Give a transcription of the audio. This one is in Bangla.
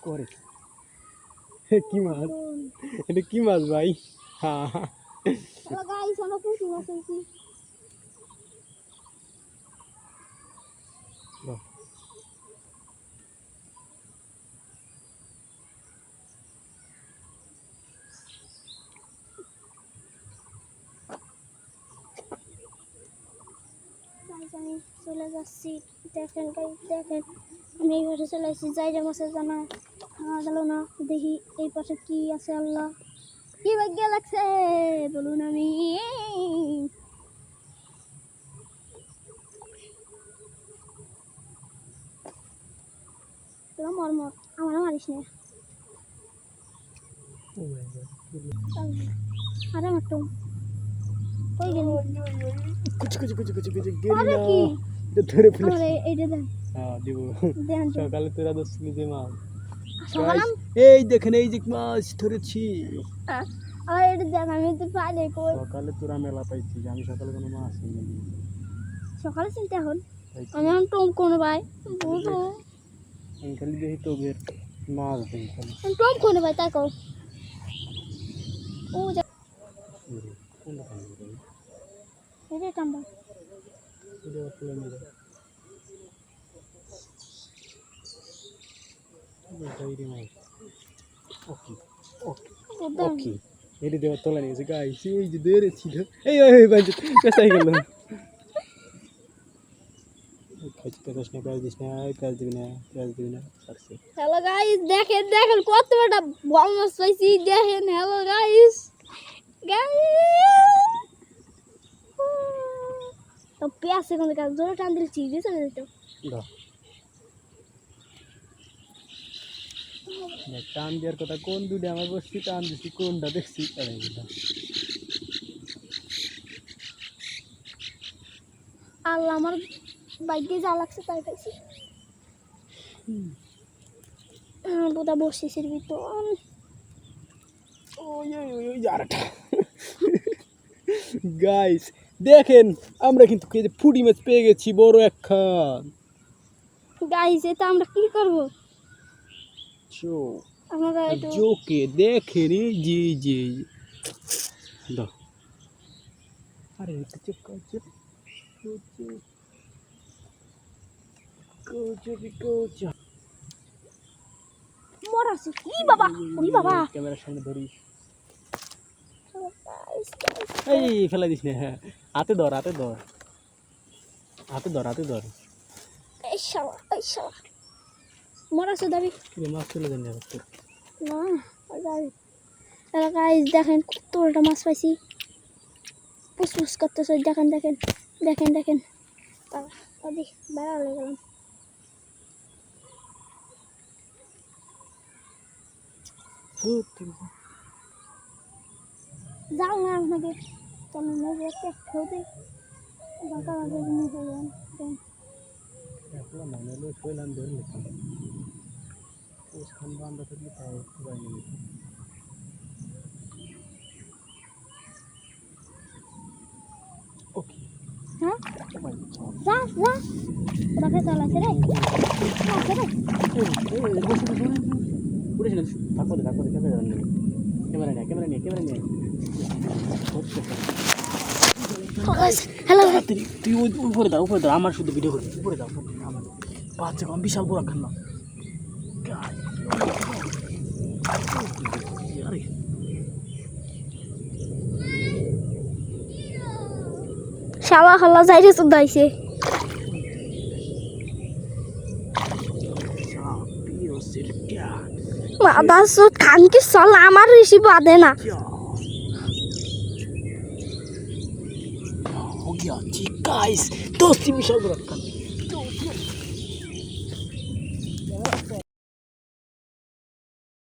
করে কি মাছ? এটা কি মাছ ভাই? হ্যাঁ গাইস আমরা পুঁটি মাছ হইছি। আমি চলে যাচ্ছি। দেখেন গাইস দেখেন আমি এই পাশে চলে আসছি। যাই যে মাছের জানা খাওয়া গেল না। দেখি এই পাশে কি আছে। আল্লাহ কি ভাগ্য লাগছে বলুন। আমি তোরা মর মর আমার মারিস না। আরে মারতো কই গেলি? কুচি কুচি কুচি কুচি কুচি আরে কি ধরে ফেলে। আরে এইটা দেন। হ্যাঁ দিব। দেন সকালে তোরা দশলি যে মাছ। সকালে এই দেখেন এই যে মাছ ধরেছি। আর এটা দেখ আমি তো পাই নাই কই। সকালে তোরা মেলা পাইছি, আমি সকালে কোনো মাছ নিয়ে সকালে চিন্তা এখন আমি এখন টম কোনো ভাই বুঝো আমি খালি দেখি তোদের মাছ দেখি খালি। আমি টম কোনো ভাই তাই কও। ও যা এটা টাম্বা এটা তুলে নিয়ে যা। বাইরে মাছ। ওকে ওকে ওকে এটি দেওয়া তোলা নিয়েছে গাইস। এই যে ধরেছি এই এই বাজে পেছাই গেল। খাইছি পেছাস না, পেঁয়াজ দিস না, পেঁয়াজ দিবি না, পেঁয়াজ দিবি না। হ্যালো গাইস দেখেন দেখেন কত বড় বল মাছ পাইছি দেখেন। হ্যালো গাইস তো পেঁয়াজ কোন কাজ জোরে টান দিলে চিড়ে চলে যেত। টান দেওয়ার কথা কোন দুটো আমার বসছি, টান দিচ্ছি কোনটা দেখছি। আল্লাহ আমার বাইকে যা লাগছে তাই পাইছি। বোধা বসেছির ভিতর গাইস দেখেন আমরা কিন্তু ফুটি মাছ পেয়ে গেছি বড় একখান। গাইস এটা আমরা কি করব? আমরা জোকে দেখেন এই যে যে দাও। আরে এটা চেক করছে মরাছি কি বাবা ওই বাবা ক্যামেরার সামনে ধরিস। এই ফেলা দিস না। হ্যাঁ হাতে ধর হাতে ধর হাতে ধর হাতে ধর। এই শালা মরাছি দাবি মাছ চলে যান না দাবি। তাহলে গাইস দেখেন কত বড় মাছ পাইছি। পুসপুস করতেছে দেখেন দেখেন দেখেন দেখেন। ওদি বেড়া হয়ে গেলাম। যাও না আপনাকে চলো নজর একটা খেতে বাঁকা বাঁকা জিনিস হয়ে যান। হ্যাঁ যা যা ওটাকে চালাচ্ছে রে হ্যালো তুই উপরে দাও আমার শুধু ভিডিও করি। উপরে দাও আমার বাচ্চা কম বিশাল বড় খান না। শালা হাল্লা যাইরে চুদাইছে। মাদা সুদ খান কি চল আমার ঋষি বাদে না। हो गया जी गाइस दोस्ती विशाल बड़ा